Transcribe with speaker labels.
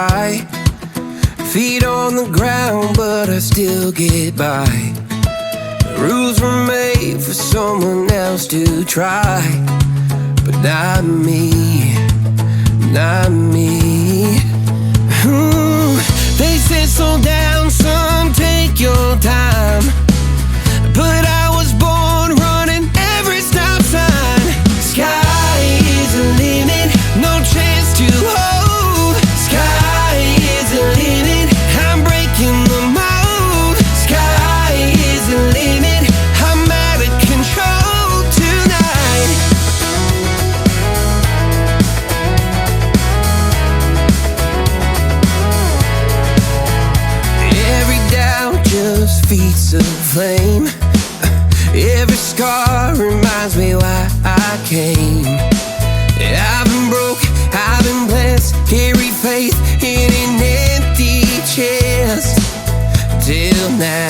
Speaker 1: try. Feet on the ground, but I still get by. The rules were made for someone else to try, but not me, not me. They said slow down, son, take your time, but I was born running every stop sign. Sky is the limit, no chance to hold. Sky is the limit, I'm breaking the mold. Sky is the limit, I'm out of control tonight. Every doubt just feeds the flame. Every scar reminds me why I came. I've been broke, I've been blessed, carry faith in an empty chest till now.